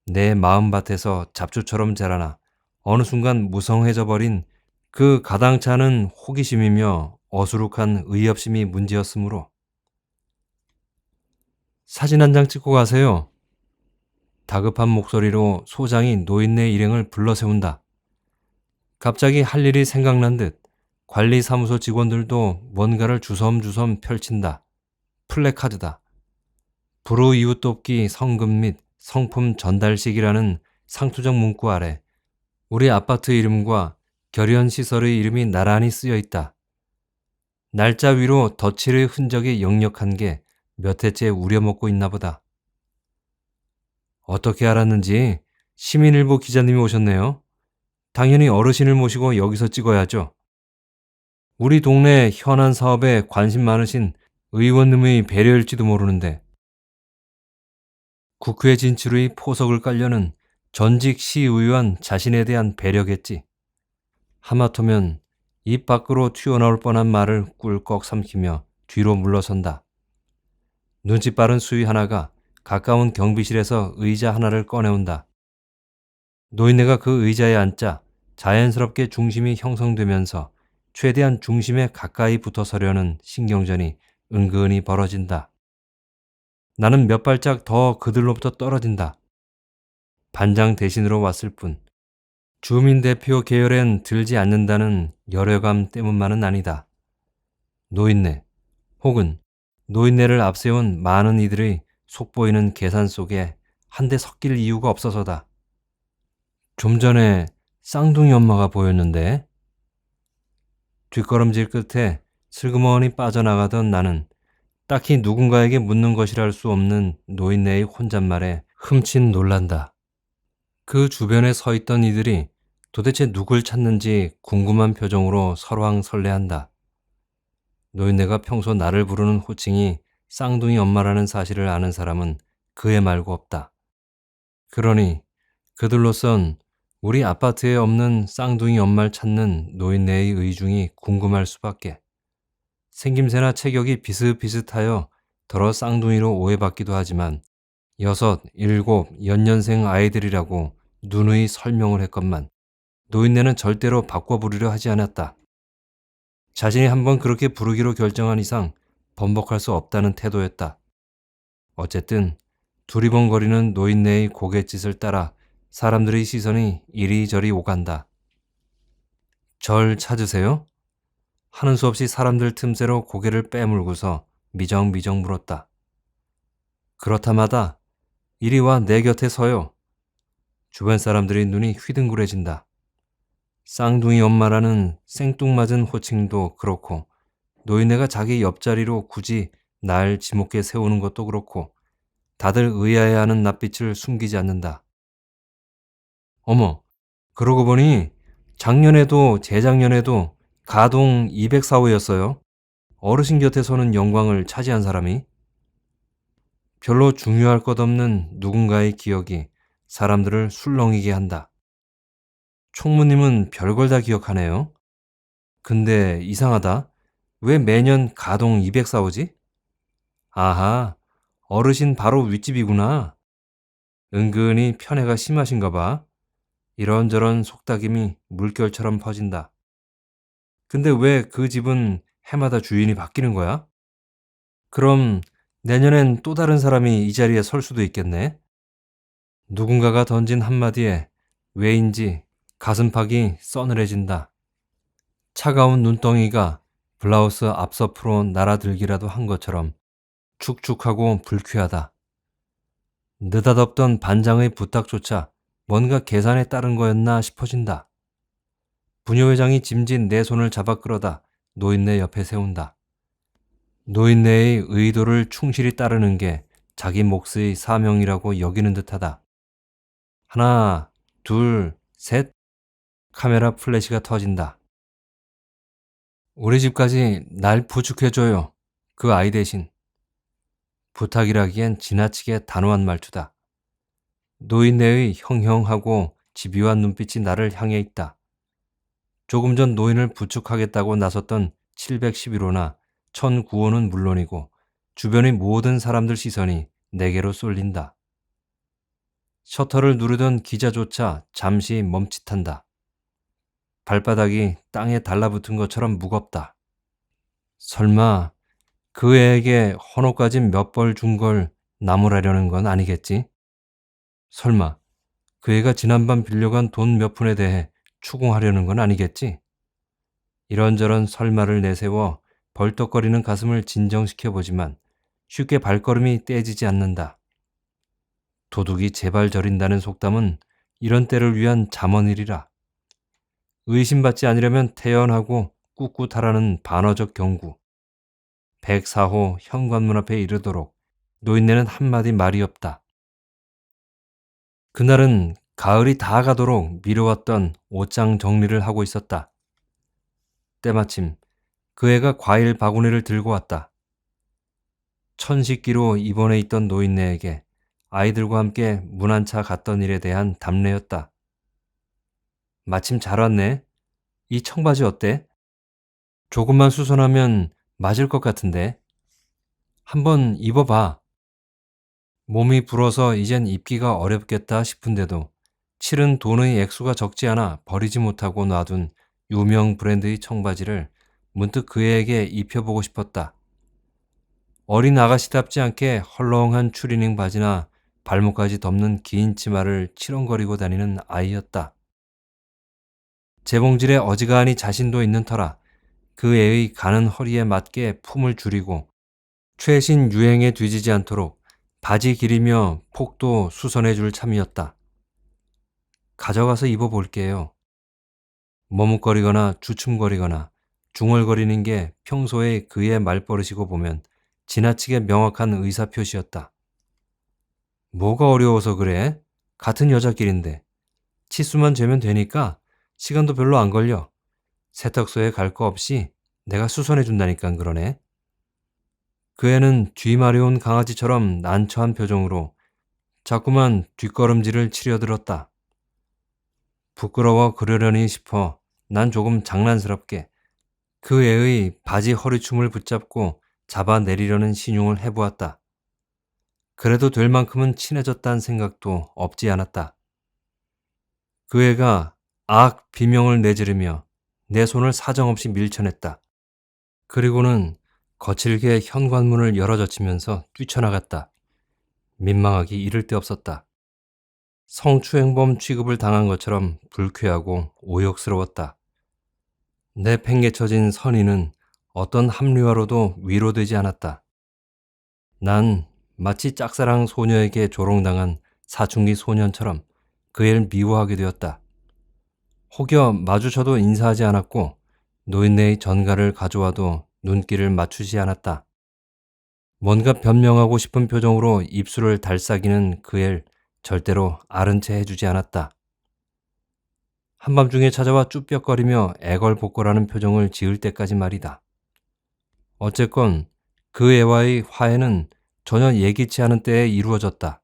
내 마음밭에서 잡초처럼 자라나 어느 순간 무성해져 버린 그 가당치 않은 호기심이며 어수룩한 의협심이 문제였으므로. 사진 한 장 찍고 가세요. 다급한 목소리로 소장이 노인네 일행을 불러세운다. 갑자기 할 일이 생각난 듯 관리사무소 직원들도 뭔가를 주섬주섬 펼친다. 플래카드다. 불우이웃 돕기 성금 및 성품 전달식이라는 상투적 문구 아래 우리 아파트 이름과 결연 시설의 이름이 나란히 쓰여 있다. 날짜 위로 덧칠의 흔적이 역력한 게 몇 해째 우려먹고 있나 보다. 어떻게 알았는지 시민일보 기자님이 오셨네요. 당연히 어르신을 모시고 여기서 찍어야죠. 우리 동네 현안 사업에 관심 많으신 의원님의 배려일지도 모르는데. 국회 진출의 포석을 깔려는 전직 시의원 자신에 대한 배려겠지. 하마터면 입 밖으로 튀어나올 뻔한 말을 꿀꺽 삼키며 뒤로 물러선다. 눈치 빠른 수위 하나가 가까운 경비실에서 의자 하나를 꺼내온다. 노인네가 그 의자에 앉자 자연스럽게 중심이 형성되면서 최대한 중심에 가까이 붙어 서려는 신경전이 은근히 벌어진다. 나는 몇 발짝 더 그들로부터 떨어진다. 반장 대신으로 왔을 뿐 주민대표 계열엔 들지 않는다는 열애감 때문만은 아니다. 노인네 혹은 노인네를 앞세운 많은 이들의 속보이는 계산 속에 한데 섞일 이유가 없어서다. 좀 전에 쌍둥이 엄마가 보였는데. 뒷걸음질 끝에 슬그머니 빠져나가던 나는 딱히 누군가에게 묻는 것이라 할 수 없는 노인네의 혼잣말에 흠칫 놀란다. 그 주변에 서 있던 이들이 도대체 누굴 찾는지 궁금한 표정으로 설왕설래한다. 노인네가 평소 나를 부르는 호칭이 쌍둥이 엄마라는 사실을 아는 사람은 그애 말고 없다. 그러니 그들로선 우리 아파트에 없는 쌍둥이 엄마를 찾는 노인네의 의중이 궁금할 수밖에. 생김새나 체격이 비슷비슷하여 더러 쌍둥이로 오해받기도 하지만 6, 7 연년생 아이들이라고 누누이 설명을 했건만 노인네는 절대로 바꿔 부르려 하지 않았다. 자신이 한번 그렇게 부르기로 결정한 이상 번복할 수 없다는 태도였다. 어쨌든 두리번거리는 노인네의 고갯짓을 따라 사람들의 시선이 이리저리 오간다. 절 찾으세요? 하는 수 없이 사람들 틈새로 고개를 빼물고서 미정미정 물었다. 그렇다마다 이리 와 내 곁에 서요. 주변 사람들의 눈이 휘둥그레진다. 쌍둥이 엄마라는 생뚱맞은 호칭도 그렇고 노인네가 자기 옆자리로 굳이 날 지목해 세우는 것도 그렇고 다들 의아해하는 낯빛을 숨기지 않는다. 어머, 그러고 보니 작년에도 재작년에도 가동 204호였어요. 어르신 곁에 서는 영광을 차지한 사람이. 별로 중요할 것 없는 누군가의 기억이 사람들을 술렁이게 한다. 총무님은 별걸 다 기억하네요. 근데 이상하다. 왜 매년 가동 204호지? 아하, 어르신 바로 윗집이구나. 은근히 편애가 심하신가 봐. 이런저런 속닥임이 물결처럼 퍼진다. 근데 왜 그 집은 해마다 주인이 바뀌는 거야? 그럼 내년엔 또 다른 사람이 이 자리에 설 수도 있겠네? 누군가가 던진 한마디에 왜인지 가슴팍이 서늘해진다. 차가운 눈덩이가 블라우스 앞서프로 날아들기라도 한 것처럼 축축하고 불쾌하다. 느닷없던 반장의 부탁조차 뭔가 계산에 따른 거였나 싶어진다. 부녀회장이 짐진 내 손을 잡아 끌어다 노인네 옆에 세운다. 노인네의 의도를 충실히 따르는 게 자기 몫의 사명이라고 여기는 듯하다. 하나, 둘, 셋. 카메라 플래시가 터진다. 우리 집까지 날 부축해줘요. 그 아이 대신. 부탁이라기엔 지나치게 단호한 말투다. 노인네의 형형하고 집요한 눈빛이 나를 향해 있다. 조금 전 노인을 부축하겠다고 나섰던 711호나 1009호는 물론이고 주변의 모든 사람들 시선이 내게로 쏠린다. 셔터를 누르던 기자조차 잠시 멈칫한다. 발바닥이 땅에 달라붙은 것처럼 무겁다. 설마 그 애에게 헌옷까지 몇 벌 준 걸 나무라려는 건 아니겠지? 설마 그 애가 지난밤 빌려간 돈 몇 푼에 대해 추궁하려는 건 아니겠지? 이런저런 설마를 내세워 벌떡거리는 가슴을 진정시켜보지만 쉽게 발걸음이 떼지지 않는다. 도둑이 제발 저린다는 속담은 이런 때를 위한 잠언이리라. 의심받지 않으려면 태연하고 꿋꿋하라는 반어적 경구. 104호 현관문 앞에 이르도록 노인네는 한마디 말이 없다. 그날은 가을이 다 가도록 미뤄왔던 옷장 정리를 하고 있었다. 때마침 그 애가 과일 바구니를 들고 왔다. 천식기로 입원해 있던 노인네에게 아이들과 함께 문 안차 갔던 일에 대한 답례였다. 마침 잘 왔네. 이 청바지 어때? 조금만 수선하면 맞을 것 같은데. 한번 입어봐. 몸이 불어서 이젠 입기가 어렵겠다 싶은데도 치른 돈의 액수가 적지 않아 버리지 못하고 놔둔 유명 브랜드의 청바지를 문득 그 애에게 입혀보고 싶었다. 어린 아가씨답지 않게 헐렁한 추리닝 바지나 발목까지 덮는 긴 치마를 치렁거리고 다니는 아이였다. 재봉질에 어지간히 자신도 있는 터라 그 애의 가는 허리에 맞게 품을 줄이고 최신 유행에 뒤지지 않도록 바지 길이며 폭도 수선해 줄 참이었다. 가져가서 입어볼게요. 머뭇거리거나 주춤거리거나 중얼거리는 게 평소에 그의 말버릇이고 보면 지나치게 명확한 의사표시였다. 뭐가 어려워서 그래? 같은 여자끼리인데. 치수만 재면 되니까 시간도 별로 안 걸려. 세탁소에 갈 거 없이 내가 수선해 준다니까 그러네. 그 애는 뒤마려운 강아지처럼 난처한 표정으로 자꾸만 뒷걸음질을 치려들었다. 부끄러워 그러려니 싶어 난 조금 장난스럽게 그 애의 바지 허리춤을 붙잡고 잡아내리려는 신용을 해보았다. 그래도 될 만큼은 친해졌다는 생각도 없지 않았다. 그 애가 악 비명을 내지르며 내 손을 사정없이 밀쳐냈다. 그리고는 거칠게 현관문을 열어젖히면서 뛰쳐나갔다. 민망하기 이를 데 없었다. 성추행범 취급을 당한 것처럼 불쾌하고 오욕스러웠다. 내 팽개쳐진 선의는 어떤 합리화로도 위로되지 않았다. 난 마치 짝사랑 소녀에게 조롱당한 사춘기 소년처럼 그 애를 미워하게 되었다. 혹여 마주쳐도 인사하지 않았고 노인네의 전가를 가져와도 눈길을 맞추지 않았다. 뭔가 변명하고 싶은 표정으로 입술을 달싹이는 그 애를 절대로 아른 채 해주지 않았다. 한밤중에 찾아와 쭈뼛거리며 애걸복걸하는 표정을 지을 때까지 말이다. 어쨌건 그 애와의 화해는 전혀 예기치 않은 때에 이루어졌다.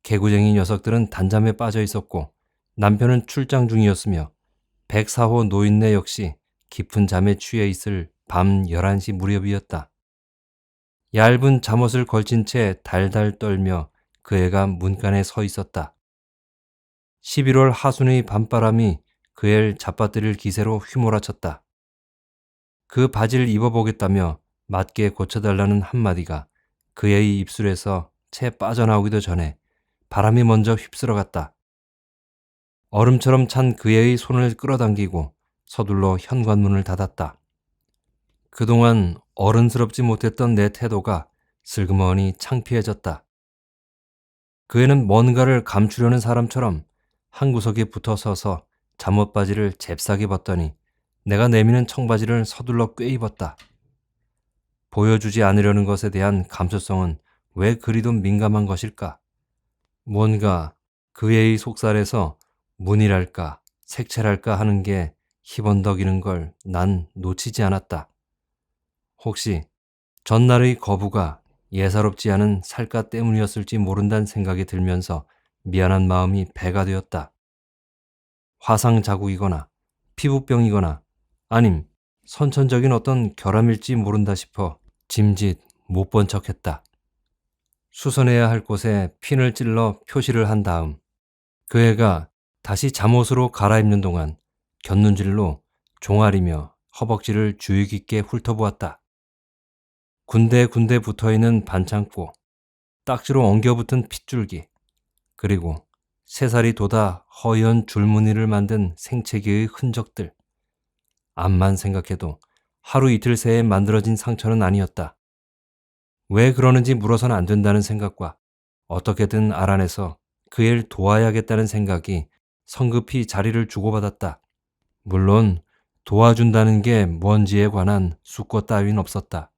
개구쟁이 녀석들은 단잠에 빠져 있었고 남편은 출장 중이었으며 104호 노인네 역시 깊은 잠에 취해 있을 밤 11시 무렵이었다. 얇은 잠옷을 걸친 채 달달 떨며 그 애가 문간에 서 있었다. 11월 하순의 밤바람이 그 애를 잡아뜨릴 기세로 휘몰아쳤다. 그 바지를 입어보겠다며 맞게 고쳐달라는 한마디가 그 애의 입술에서 채 빠져나오기도 전에 바람이 먼저 휩쓸어갔다. 얼음처럼 찬 그 애의 손을 끌어당기고 서둘러 현관문을 닫았다. 그동안 어른스럽지 못했던 내 태도가 슬그머니 창피해졌다. 그 애는 뭔가를 감추려는 사람처럼 한 구석에 붙어 서서 잠옷바지를 잽싸게 벗더니 내가 내미는 청바지를 서둘러 꿰입었다. 보여주지 않으려는 것에 대한 감수성은 왜 그리도 민감한 것일까? 뭔가 그 애의 속살에서 문이랄까 색채랄까 하는 게 희번덕이는 걸 난 놓치지 않았다. 혹시 전날의 거부가 예사롭지 않은 살갗 때문이었을지 모른다는 생각이 들면서 미안한 마음이 배가 되었다. 화상 자국이거나 피부병이거나 아님 선천적인 어떤 결함일지 모른다 싶어 짐짓 못 본 척했다. 수선해야 할 곳에 핀을 찔러 표시를 한 다음 그 애가 다시 잠옷으로 갈아입는 동안 곁눈질로 종아리며 허벅지를 주의 깊게 훑어보았다. 군데군데 붙어있는 반창고, 딱지로 엉겨붙은 핏줄기, 그리고 새살이 돋아 허연 줄무늬를 만든 생채기의 흔적들. 암만 생각해도 하루 이틀 새에 만들어진 상처는 아니었다. 왜 그러는지 물어서는 안 된다는 생각과 어떻게든 알아내서 그 애를 도와야겠다는 생각이 성급히 자리를 주고받았다. 물론 도와준다는 게 뭔지에 관한 수고 따윈 없었다.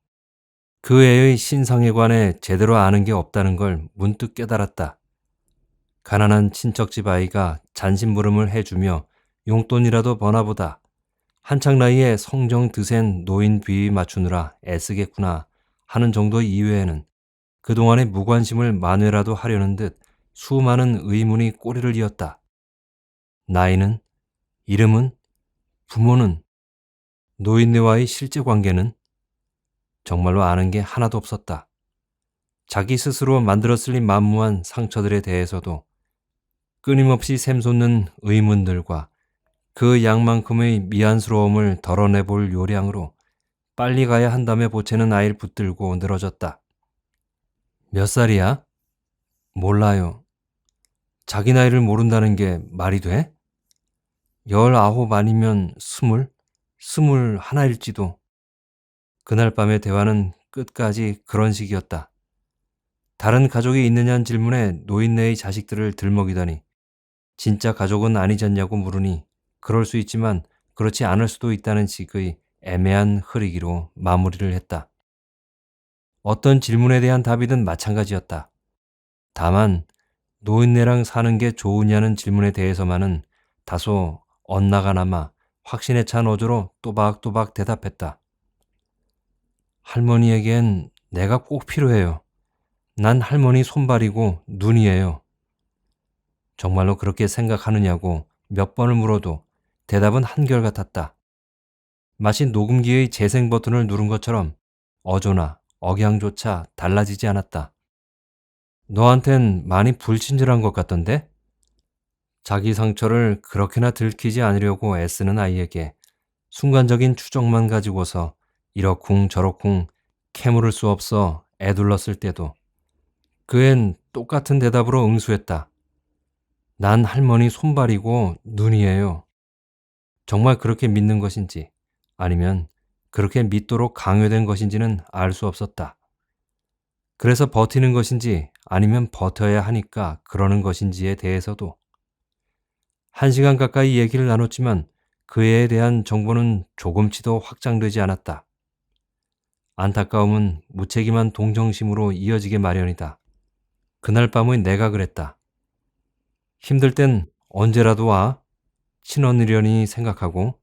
그 애의 신상에 관해 제대로 아는 게 없다는 걸 문득 깨달았다. 가난한 친척집 아이가 잔심부름을 해주며 용돈이라도 버나보다 한창 나이에 성정 드센 노인 비위 맞추느라 애쓰겠구나 하는 정도 이외에는 그동안의 무관심을 만회라도 하려는 듯 수많은 의문이 꼬리를 이었다. 나이는? 이름은? 부모는? 노인네와의 실제 관계는? 정말로 아는 게 하나도 없었다. 자기 스스로 만들었을 리 만무한 상처들에 대해서도 끊임없이 샘솟는 의문들과 그 양만큼의 미안스러움을 덜어내볼 요량으로 빨리 가야 한다며 보채는 아이를 붙들고 늘어졌다. 몇 살이야? 몰라요. 자기 나이를 모른다는 게 말이 돼? 19 아니면 20? 21일지도. 그날 밤의 대화는 끝까지 그런 식이었다. 다른 가족이 있느냐는 질문에 노인네의 자식들을 들먹이더니 진짜 가족은 아니잖냐고 물으니 그럴 수 있지만 그렇지 않을 수도 있다는 식의 애매한 흐리기로 마무리를 했다. 어떤 질문에 대한 답이든 마찬가지였다. 다만 노인네랑 사는 게 좋으냐는 질문에 대해서만은 다소 엇나가나마 확신에 찬 어조로 또박또박 대답했다. 할머니에겐 내가 꼭 필요해요. 난 할머니 손발이고 눈이에요. 정말로 그렇게 생각하느냐고 몇 번을 물어도 대답은 한결같았다. 마치 녹음기의 재생 버튼을 누른 것처럼 어조나 억양조차 달라지지 않았다. 너한텐 많이 불친절한 것 같던데? 자기 상처를 그렇게나 들키지 않으려고 애쓰는 아이에게 순간적인 추정만 가지고서 이러쿵 저러쿵 캐물을 수 없어 애둘렀을 때도 그 앤 똑같은 대답으로 응수했다. 난 할머니 손발이고 눈이에요. 정말 그렇게 믿는 것인지 아니면 그렇게 믿도록 강요된 것인지는 알 수 없었다. 그래서 버티는 것인지 아니면 버텨야 하니까 그러는 것인지에 대해서도 1시간 가까이 얘기를 나눴지만 그 애에 대한 정보는 조금치도 확장되지 않았다. 안타까움은 무책임한 동정심으로 이어지게 마련이다. 그날 밤의 내가 그랬다. 힘들 땐 언제라도 와. 친언으려니 생각하고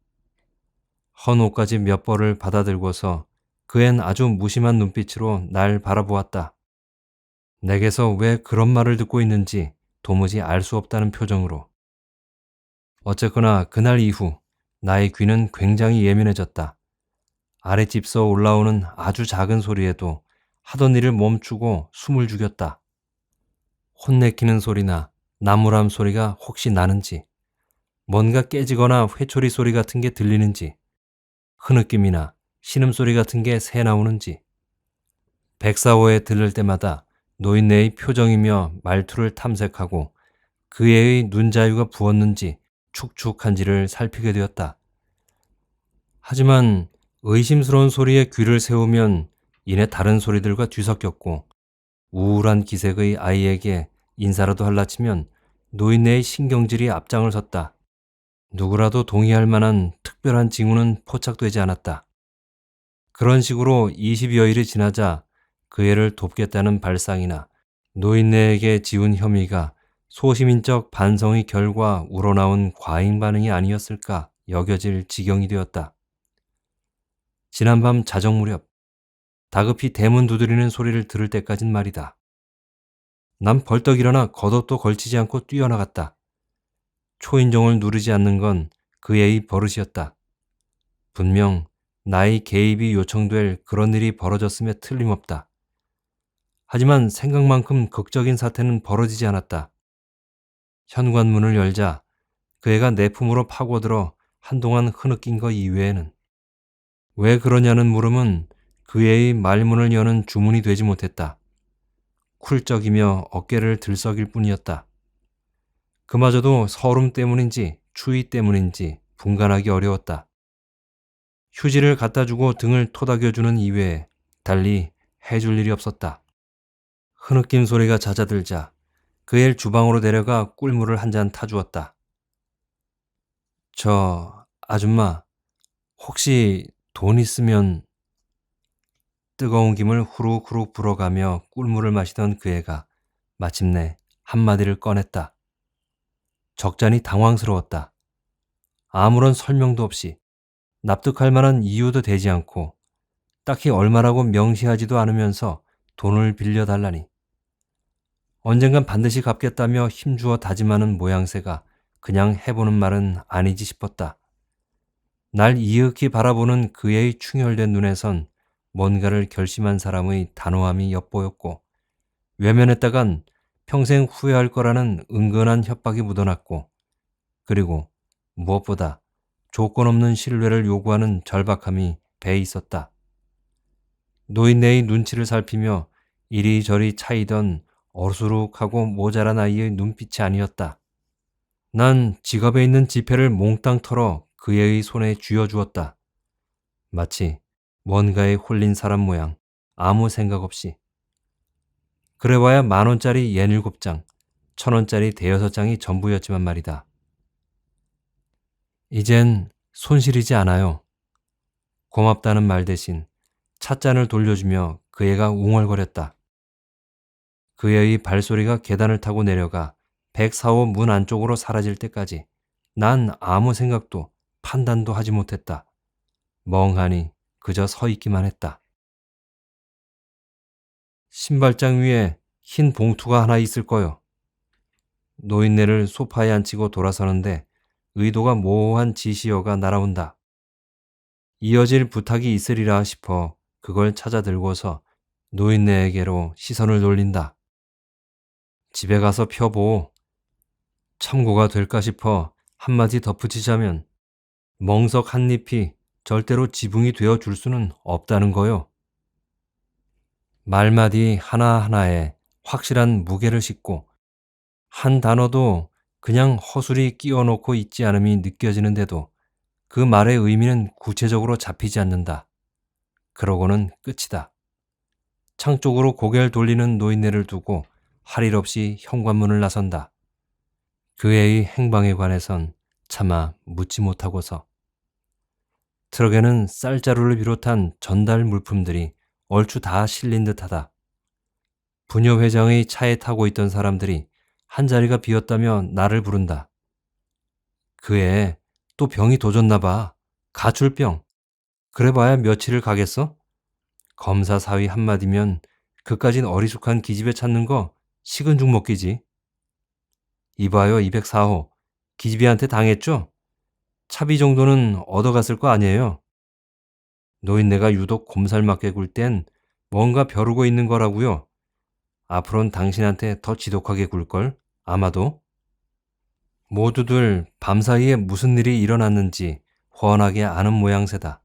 헌 옷까지 몇 벌을 받아들고서 그 앤 아주 무심한 눈빛으로 날 바라보았다. 내게서 왜 그런 말을 듣고 있는지 도무지 알 수 없다는 표정으로. 어쨌거나 그날 이후 나의 귀는 굉장히 예민해졌다. 아랫집서 올라오는 아주 작은 소리에도 하던 일을 멈추고 숨을 죽였다. 혼내키는 소리나 나무람 소리가 혹시 나는지, 뭔가 깨지거나 회초리 소리 같은 게 들리는지, 흐느낌이나 신음소리 같은 게 새 나오는지, 백사호에 들를 때마다 노인네의 표정이며 말투를 탐색하고 그 애의 눈자유가 부었는지 축축한지를 살피게 되었다. 하지만 의심스러운 소리에 귀를 세우면 이내 다른 소리들과 뒤섞였고 우울한 기색의 아이에게 인사라도 할라치면 노인네의 신경질이 앞장을 섰다. 누구라도 동의할 만한 특별한 징후는 포착되지 않았다. 그런 식으로 20여일이 지나자 그 애를 돕겠다는 발상이나 노인네에게 지운 혐의가 소시민적 반성의 결과 우러나온 과잉 반응이 아니었을까 여겨질 지경이 되었다. 지난밤 자정 무렵 다급히 대문 두드리는 소리를 들을 때까진 말이다. 난 벌떡 일어나 겉옷도 걸치지 않고 뛰어나갔다. 초인종을 누르지 않는 건 그 애의 버릇이었다. 분명 나의 개입이 요청될 그런 일이 벌어졌음에 틀림없다. 하지만 생각만큼 극적인 사태는 벌어지지 않았다. 현관문을 열자 그 애가 내 품으로 파고들어 한동안 흐느낀 것 이외에는 왜 그러냐는 물음은 그 애의 말문을 여는 주문이 되지 못했다. 쿨쩍이며 어깨를 들썩일 뿐이었다. 그마저도 서름 때문인지 추위 때문인지 분간하기 어려웠다. 휴지를 갖다주고 등을 토닥여주는 이외에 달리 해줄 일이 없었다. 흐느낌 소리가 잦아들자 그 애를 주방으로 데려가 꿀물을 한 잔 타주었다. 저 아줌마 혹시 돈 있으면 뜨거운 김을 후룩후룩 불어가며 꿀물을 마시던 그 애가 마침내 한마디를 꺼냈다. 적잖이 당황스러웠다. 아무런 설명도 없이 납득할 만한 이유도 되지 않고 딱히 얼마라고 명시하지도 않으면서 돈을 빌려달라니. 언젠간 반드시 갚겠다며 힘주어 다짐하는 모양새가 그냥 해보는 말은 아니지 싶었다. 날 이윽히 바라보는 그의 충혈된 눈에선 뭔가를 결심한 사람의 단호함이 엿보였고 외면했다간 평생 후회할 거라는 은근한 협박이 묻어났고 그리고 무엇보다 조건 없는 신뢰를 요구하는 절박함이 배에 있었다. 노인네의 눈치를 살피며 이리저리 차이던 어수룩하고 모자란 아이의 눈빛이 아니었다. 난 지갑에 있는 지폐를 몽땅 털어 그 애의 손에 쥐어주었다. 마치 뭔가에 홀린 사람 모양 아무 생각 없이. 그래봐야 10,000원짜리 67장, 1,000원짜리 대여섯 장이 전부였지만 말이다. 이젠 손실이지 않아요. 고맙다는 말 대신 찻잔을 돌려주며 그 애가 웅얼거렸다. 그 애의 발소리가 계단을 타고 내려가 104호 문 안쪽으로 사라질 때까지 난 아무 생각도 판단도 하지 못했다. 멍하니 그저 서 있기만 했다. 신발장 위에 흰 봉투가 하나 있을 거요. 노인네를 소파에 앉히고 돌아서는데 의도가 모호한 지시어가 날아온다. 이어질 부탁이 있으리라 싶어 그걸 찾아 들고서 노인네에게로 시선을 돌린다. 집에 가서 펴보. 참고가 될까 싶어 한마디 덧붙이자면 멍석 한 잎이 절대로 지붕이 되어 줄 수는 없다는 거요. 말마디 하나하나에 확실한 무게를 싣고 한 단어도 그냥 허술히 끼워놓고 있지 않음이 느껴지는데도 그 말의 의미는 구체적으로 잡히지 않는다. 그러고는 끝이다. 창 쪽으로 고개를 돌리는 노인네를 두고 할 일 없이 현관문을 나선다. 그 애의 행방에 관해선 차마 묻지 못하고서 트럭에는 쌀자루를 비롯한 전달 물품들이 얼추 다 실린 듯하다. 부녀 회장의 차에 타고 있던 사람들이 한 자리가 비었다며 나를 부른다. 그 애 또 병이 도졌나 봐. 가출병. 그래봐야 며칠을 가겠어? 검사 사위 한마디면 그까진 어리숙한 기집애 찾는 거 식은 죽 먹기지. 이봐요 204호. 기집애한테 당했죠? 차비 정도는 얻어갔을 거 아니에요. 노인네가 유독 곰살맞게 굴 땐 뭔가 벼르고 있는 거라고요. 앞으로는 당신한테 더 지독하게 굴걸? 아마도. 모두들 밤사이에 무슨 일이 일어났는지 훤하게 아는 모양새다.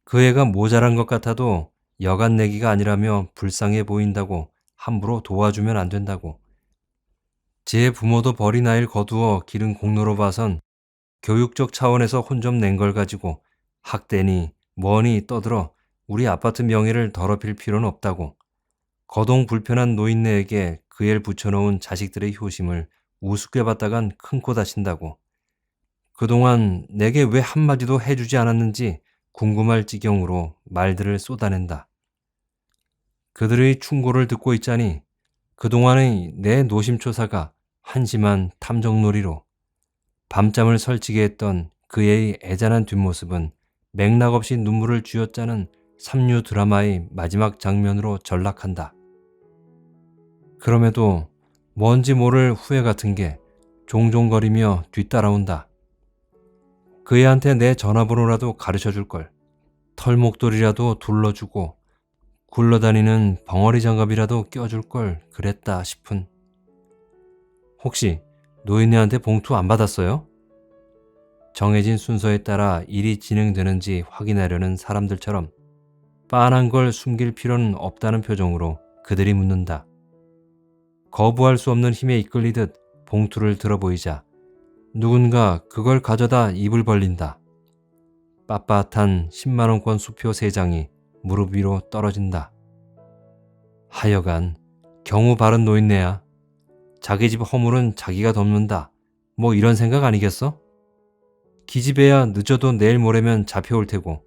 그 애가 모자란 것 같아도 여간 내기가 아니라며 불쌍해 보인다고 함부로 도와주면 안 된다고. 제 부모도 버린 아이를 거두어 기른 공로로 봐선 교육적 차원에서 혼 좀 낸 걸 가지고 학대니 뭐니 떠들어 우리 아파트 명예를 더럽힐 필요는 없다고. 거동 불편한 노인네에게 그 애를 붙여놓은 자식들의 효심을 우습게 봤다간 큰 코 다친다고. 그동안 내게 왜 한마디도 해주지 않았는지 궁금할 지경으로 말들을 쏟아낸다. 그들의 충고를 듣고 있자니 그동안의 내 노심초사가 한심한 탐정놀이로 밤잠을 설치게 했던 그의 애잔한 뒷모습은 맥락없이 눈물을 쥐어짜는 삼류 드라마의 마지막 장면으로 전락한다. 그럼에도 뭔지 모를 후회 같은 게 종종거리며 뒤따라온다. 그 애한테 내 전화번호라도 가르쳐줄걸. 털목도리라도 둘러주고 굴러다니는 벙어리 장갑이라도 껴줄걸 그랬다 싶은. 혹시 노인네한테 봉투 안 받았어요? 정해진 순서에 따라 일이 진행되는지 확인하려는 사람들처럼 빤한 걸 숨길 필요는 없다는 표정으로 그들이 묻는다. 거부할 수 없는 힘에 이끌리듯 봉투를 들어보이자 누군가 그걸 가져다 입을 벌린다. 빳빳한 10만원권 수표 3장이 무릎 위로 떨어진다. 하여간 경우 바른 노인네야. 자기 집 허물은 자기가 덮는다. 뭐 이런 생각 아니겠어? 기집애야 늦어도 내일 모레면 잡혀올 테고.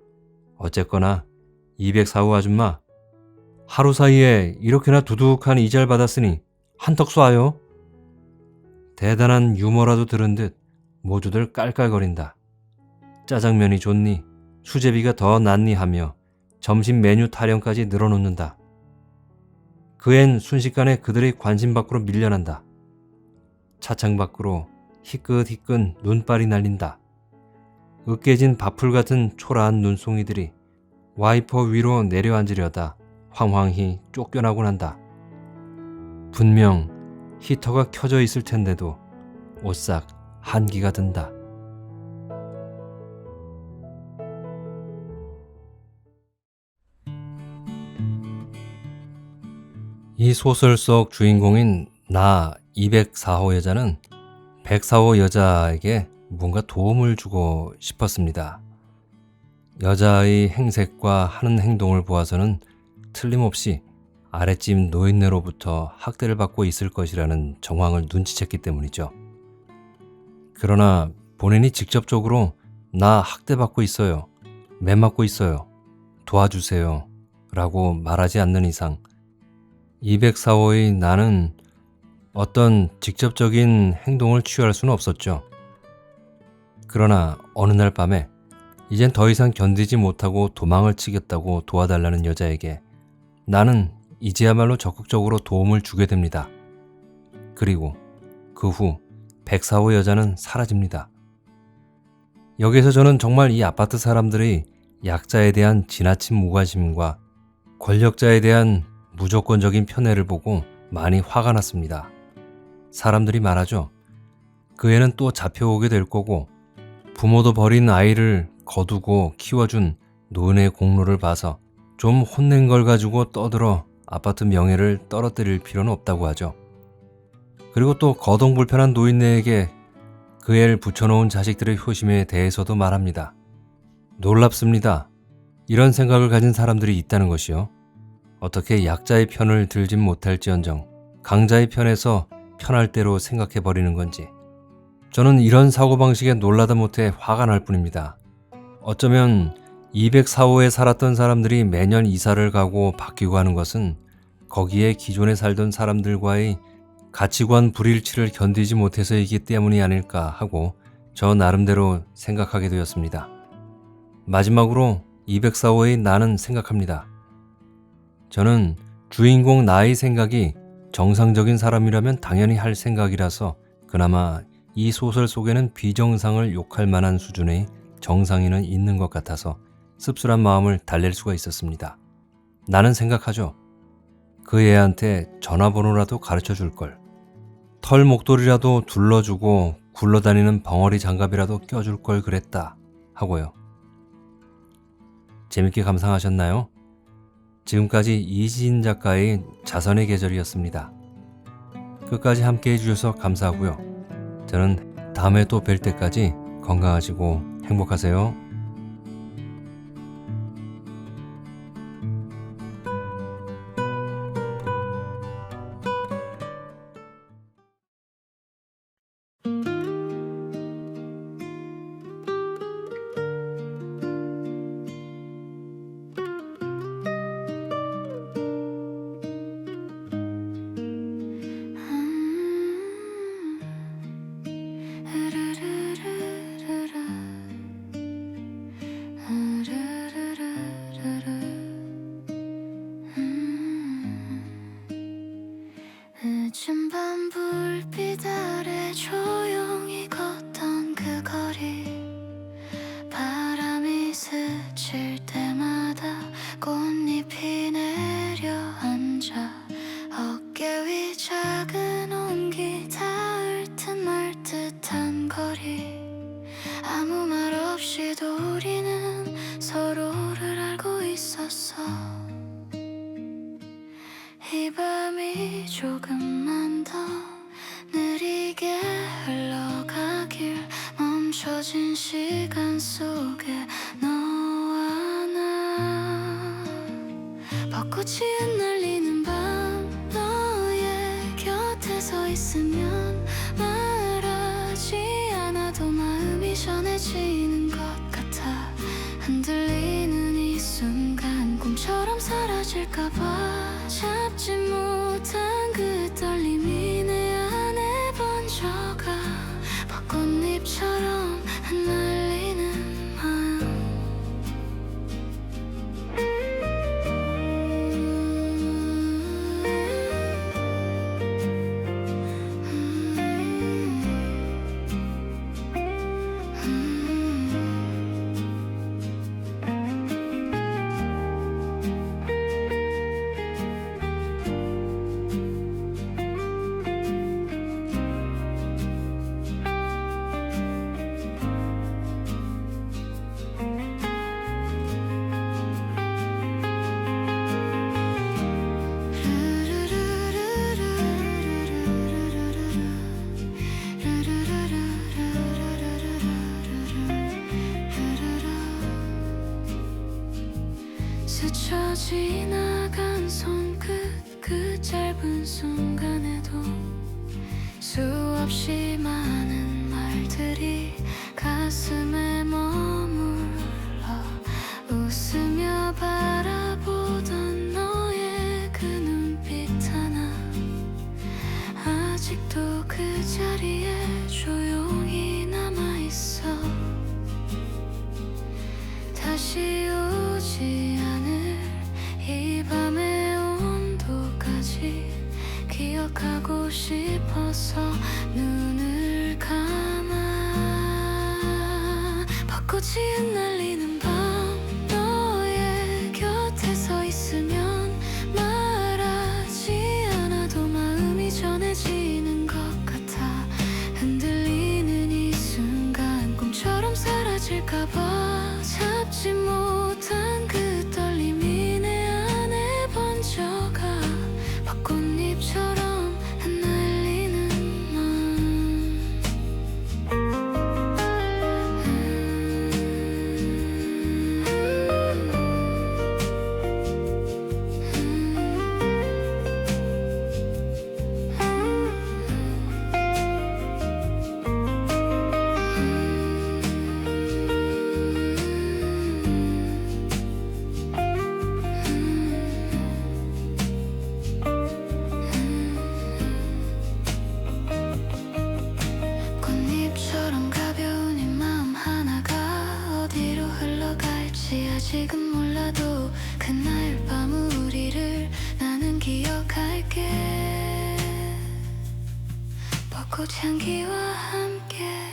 어쨌거나 204호 아줌마, 하루 사이에 이렇게나 두둑한 이자를 받았으니 한턱 쏴요. 대단한 유머라도 들은 듯 모두들 깔깔거린다. 짜장면이 좋니? 수제비가 더 낫니? 하며 점심 메뉴 타령까지 늘어놓는다. 그 앤 순식간에 그들의 관심 밖으로 밀려난다. 차창 밖으로 희끗희끗 눈발이 날린다. 으깨진 밥풀 같은 초라한 눈송이들이 와이퍼 위로 내려앉으려다 황황히 쫓겨나곤 한다. 분명 히터가 켜져 있을 텐데도 오싹 한기가 든다. 이 소설 속 주인공인 나 204호 여자는 104호 여자에게 뭔가 도움을 주고 싶었습니다. 여자의 행색과 하는 행동을 보아서는 틀림없이 아랫집 노인네로부터 학대를 받고 있을 것이라는 정황을 눈치챘기 때문이죠. 그러나 본인이 직접적으로 나 학대받고 있어요. 매 맞고 있어요. 도와주세요. 라고 말하지 않는 이상 204호의 나는 어떤 직접적인 행동을 취할 수는 없었죠. 그러나 어느 날 밤에 이젠 더 이상 견디지 못하고 도망을 치겠다고 도와달라는 여자에게 나는 이제야말로 적극적으로 도움을 주게 됩니다. 그리고 그 후 104호 여자는 사라집니다. 여기서 저는 정말 이 아파트 사람들의 약자에 대한 지나친 무관심과 권력자에 대한 무조건적인 편애를 보고 많이 화가 났습니다. 사람들이 말하죠. 그 애는 또 잡혀오게 될 거고 부모도 버린 아이를 거두고 키워준 노인의 공로를 봐서 좀 혼낸 걸 가지고 떠들어 아파트 명예를 떨어뜨릴 필요는 없다고 하죠. 그리고 또 거동불편한 노인네에게 그 애를 붙여놓은 자식들의 효심에 대해서도 말합니다. 놀랍습니다. 이런 생각을 가진 사람들이 있다는 것이요. 어떻게 약자의 편을 들진 못할지언정 강자의 편에서 편할 대로 생각해버리는 건지. 저는 이런 사고방식에 놀라다 못해 화가 날 뿐입니다. 어쩌면 204호에 살았던 사람들이 매년 이사를 가고 바뀌고 하는 것은 거기에 기존에 살던 사람들과의 가치관 불일치를 견디지 못해서이기 때문이 아닐까 하고 저 나름대로 생각하게 되었습니다. 마지막으로 204호의 나는 생각합니다. 저는 주인공 나의 생각이 정상적인 사람이라면 당연히 할 생각이라서 그나마 이 소설 속에는 비정상을 욕할 만한 수준의 정상인은 있는 것 같아서 씁쓸한 마음을 달랠 수가 있었습니다. 나는 생각하죠. 그 애한테 전화번호라도 가르쳐 줄 걸. 털 목도리라도 둘러주고 굴러다니는 벙어리 장갑이라도 껴줄 걸 그랬다 하고요. 재밌게 감상하셨나요? 지금까지 이지인 작가의 자선의 계절이었습니다. 끝까지 함께 해주셔서 감사하고요. 저는 다음에 또 뵐 때까지 건강하시고 행복하세요. 늦은 밤 불빛 아래 조용히 걷던 그 거리 바람이 스칠 때마다 꽃잎이 내려앉아 어깨 위 작은 온기 닿을 듯 말 듯한 거리 아무 말 없이도 우리는 서로를 알고 있었어 이 밤이 조금만 더 느리게 흘러가길 멈춰진 시간 속에 너와 나 벚꽃이 흩날리는 밤 너의 곁에 서 있으면 말하지 않아도 마음이 전해지는 것 같아 흔들리는 이 순간 꿈처럼 사라질까봐 잡지 못한 그 떨림이 내 안에 번져가 벚꽃잎처럼 흩날리는 마음 스쳐 지나간 손끝 그 짧은 순간에도 수없이 많은 말들이 가슴에 머물러 웃으며 바라보던 너의 그 눈빛 하나 아직도 그 자리에 조용히 남아있어 다시 오지 않을 이 밤의 온도까지 기억하고 싶어서 눈을 감아 벚꽃이 흩날리는 밤 너의 곁에 서 있으면 말하지 않아도 마음이 전해지는 것 같아 흔들리는 이 순간 꿈처럼 사라질까봐 잡지 못한 그 떨림이 내 안에 번져가 벚꽃잎처럼 흩날리는 꽃향기와 함께